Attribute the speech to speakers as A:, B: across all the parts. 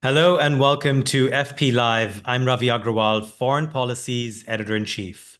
A: Hello and welcome to FP Live. I'm Ravi Agrawal, Foreign Policy's Editor-in-Chief.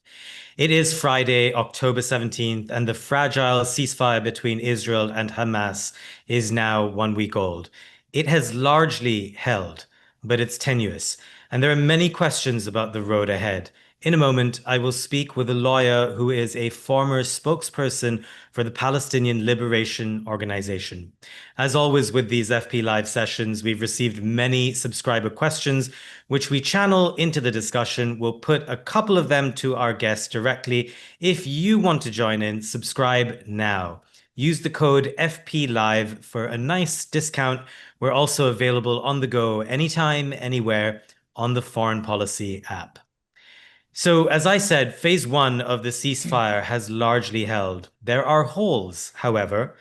A: It is Friday, October 17th, and the fragile ceasefire between Israel and Hamas is now 1 week old. It has largely held, but it's tenuous, and there are many questions about the road ahead. In a moment, I will speak with a lawyer who is a former spokesperson for the Palestinian Liberation Organization. As always with these FP Live sessions, we've received many subscriber questions, which we channel into the discussion. We'll put a couple of them to our guests directly. If you want to join in, subscribe now. Use the code FPLive for a nice discount. We're also available on the go anytime, anywhere on the Foreign Policy app. So, as I said, phase one of the ceasefire has largely held. There are holes, however.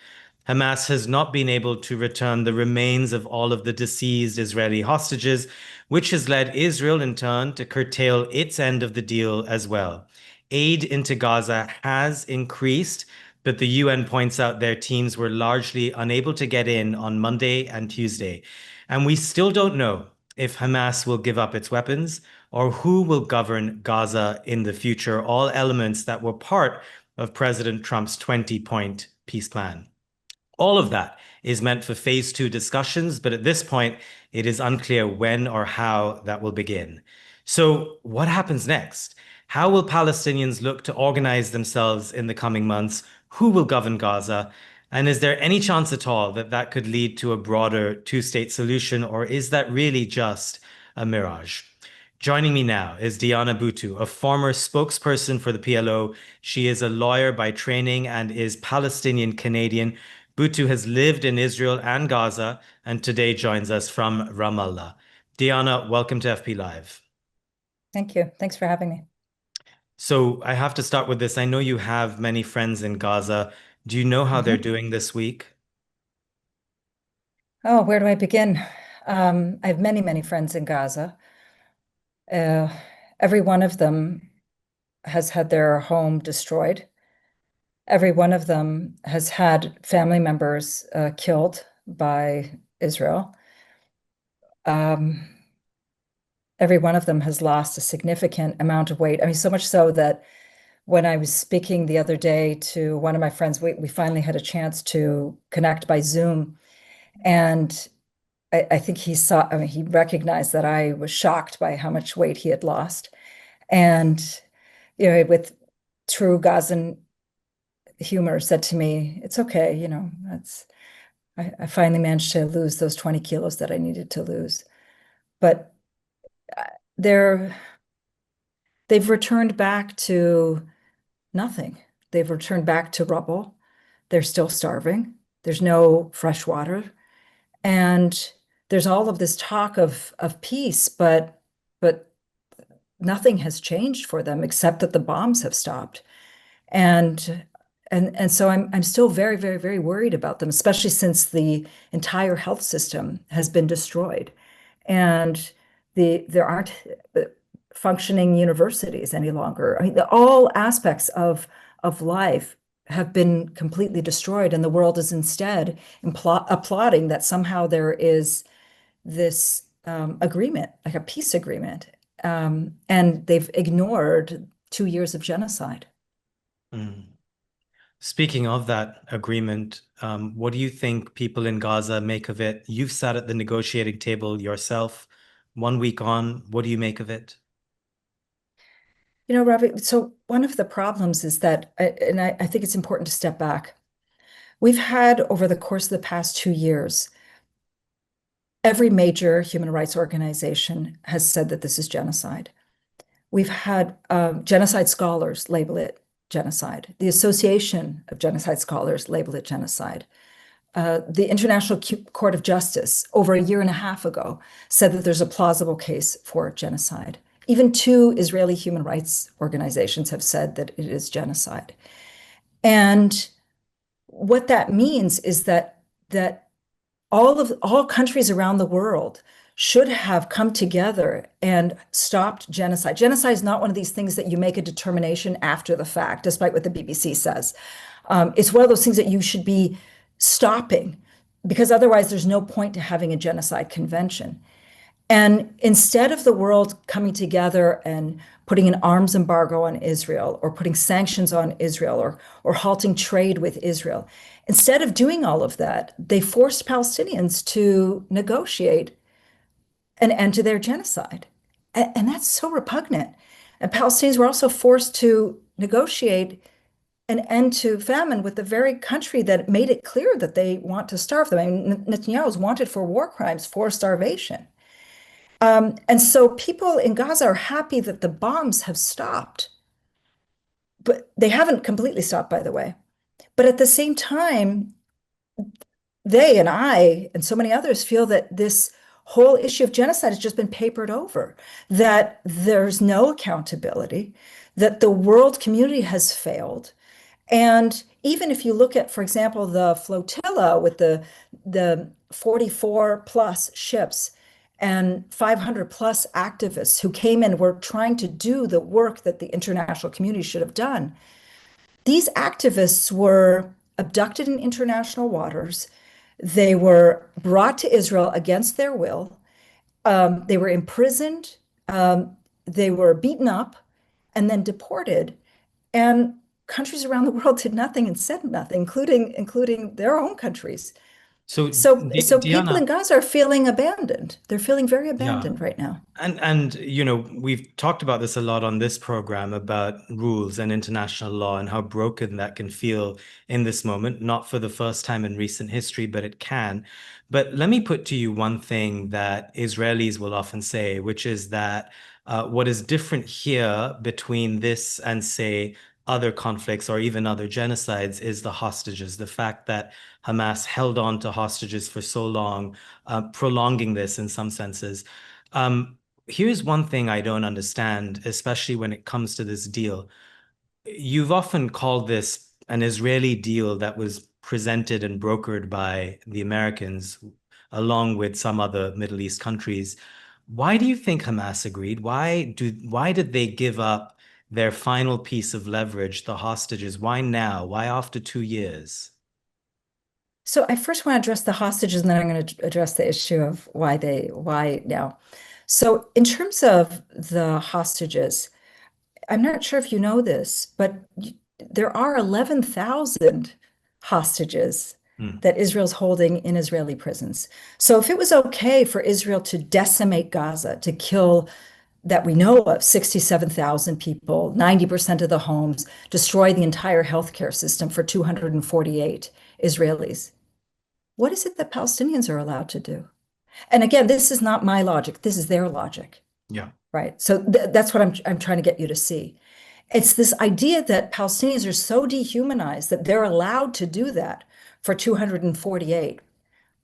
A: Hamas has not been able to return the remains of all of the deceased Israeli hostages, which has led Israel in turn to curtail its end of the deal as well. Aid into Gaza has increased, but the UN points out their teams were largely unable to get in on Monday and Tuesday. And we still don't know if Hamas will give up its weapons or who will govern Gaza in the future, all elements that were part of President Trump's 20-point peace plan. All of that is meant for phase two discussions, but at this point, it is unclear when or how that will begin. So, what happens next? How will Palestinians look to organize themselves in the coming months? Who will govern Gaza? And is there any chance at all that that could lead to a broader two-state solution, or is that really just a mirage? Joining me now is Diana Buttu, a former spokesperson for the PLO. She is a lawyer by training and is Palestinian Canadian. Buttu has lived in Israel and Gaza and today joins us from Ramallah. Diana, welcome to FP Live.
B: Thank you. Thanks for having me.
A: So I have to start with this. I know you have many friends in Gaza. Do you know how they're doing this week?
B: Oh, where do I begin? I have many, many friends in Gaza. Uh, every one of them has had their home destroyed. Every one of them has had family members killed by Israel. Um, every one of them has lost a significant amount of weight. I mean, so much so that when I was speaking the other day to one of my friends, we finally had a chance to connect by Zoom. And I think he saw, I mean, he recognized that I was shocked by how much weight he had lost. And, with true Gazan humor, said to me, it's okay, I finally managed to lose those 20 kilos that I needed to lose. But uh, they've returned back to nothing. They've returned back to rubble. They're still starving. There's no fresh water. And there's all of this talk of peace, but nothing has changed for them except that the bombs have stopped. And so I'm still very, very, very worried about them, especially since the entire health system has been destroyed. And there aren't functioning universities any longer. I mean, all aspects of life have been completely destroyed, and the world is instead applauding that somehow there is this agreement, like a peace agreement, and they've ignored 2 years of genocide.
A: Mm. Speaking of that agreement, what do you think people in Gaza make of it? You've sat at the negotiating table yourself 1 week on. What do you make of it?
B: Ravi, so one of the problems is that, and I think it's important to step back. We've had over the course of the past 2 years, every major human rights organization has said that this is genocide. We've had genocide scholars label it genocide. The Association of Genocide Scholars label it genocide. The International Court of Justice, over a year and a half ago, said that there's a plausible case for genocide. Even two Israeli human rights organizations have said that it is genocide. And what that means is that all countries around the world should have come together and stopped genocide. Genocide is not one of these things that you make a determination after the fact, despite what the BBC says. It's one of those things that you should be stopping, because otherwise there's no point to having a genocide convention. And instead of the world coming together and putting an arms embargo on Israel or putting sanctions on Israel or halting trade with Israel, instead of doing all of that, they forced Palestinians to negotiate an end to their genocide. And that's so repugnant. And Palestinians were also forced to negotiate an end to famine with the very country that made it clear that they want to starve them. I mean, Netanyahu is wanted for war crimes, for starvation. And so people in Gaza are happy that the bombs have stopped, but they haven't completely stopped, by the way. But at the same time, they and I and so many others feel that this whole issue of genocide has just been papered over, that there's no accountability, that the world community has failed. And even if you look at, for example, the flotilla with the 44 plus ships and 500 plus activists who came in were trying to do the work that the international community should have done. These activists were abducted in international waters. They were brought to Israel against their will. They were imprisoned. They were beaten up and then deported. And countries around the world did nothing and said nothing, including their own countries.
A: So,
B: So people in
A: Diana,
B: Gaza are feeling abandoned. They're feeling very
A: yeah.
B: abandoned right now.
A: And we've talked about this a lot on this program about rules and international law and how broken that can feel in this moment, not for the first time in recent history, but it can. But let me put to you one thing that Israelis will often say, which is that what is different here between this and, say, other conflicts or even other genocides is the hostages, the fact that Hamas held on to hostages for so long, prolonging this in some senses. Um, Here's one thing I don't understand, especially when it comes to this deal. You've often called this an Israeli deal that was presented and brokered by the Americans, along with some other Middle East countries. Why do you think Hamas agreed? Why did they give up their final piece of leverage, the hostages? Why now? Why after 2 years?
B: So I first want to address the hostages, and then I'm going to address the issue of why now. So in terms of the hostages, I'm not sure if you know this, but there are 11,000 hostages
A: Hmm.
B: that Israel's holding in Israeli prisons. So if it was okay for Israel to decimate Gaza, to kill that we know of 67,000 people, 90% of the homes, destroy the entire healthcare system for 248 Israelis, what is it that Palestinians are allowed to do? And again, this is not my logic, this is their logic,
A: Yeah.
B: right? So that's what I'm trying to get you to see. It's this idea that Palestinians are so dehumanized that they're allowed to do that for 248.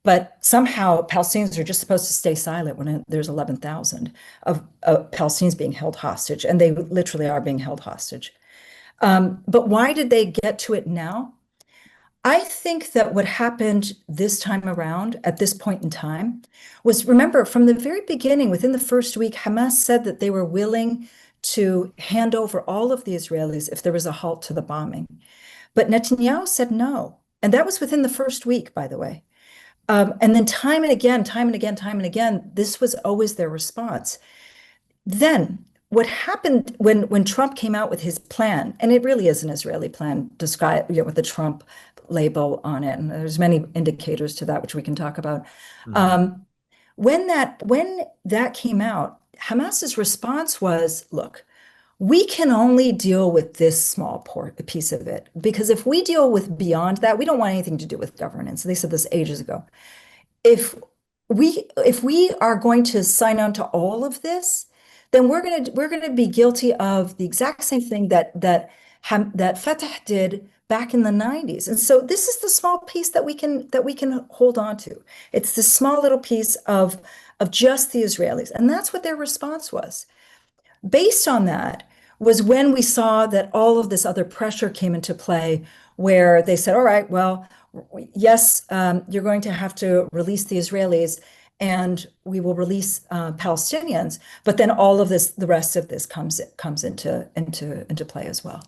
B: But somehow Palestinians are just supposed to stay silent when there's 11,000 of Palestinians being held hostage, and they literally are being held hostage. But why did they get to it now? I think that what happened this time around at this point in time was, remember, from the very beginning, within the first week, Hamas said that they were willing to hand over all of the Israelis if there was a halt to the bombing. But Netanyahu said no. And that was within the first week, by the way. And then time and again, time and again, time and again, this was always their response. Then what happened when Trump came out with his plan, and it really is an Israeli plan, described, with the Trump label on it, and there's many indicators to that which we can talk about.
A: Mhm.
B: Um, when that came out, Hamas's response was, look, we can only deal with this small piece of it, because if we deal with beyond that, we don't want anything to do with governance. They said this ages ago. If if we are going to sign on to all of this, then we're gonna be guilty of the exact same thing that Fatah did back in the 90s. And so this is the small piece that we can hold on to. It's this small little piece of just the Israelis. And that's what their response was. Based on that was when we saw that all of this other pressure came into play, where they said, all right, well, yes, you're going to have to release the Israelis and we will release Palestinians, but then all of this, the rest of this comes into play as well.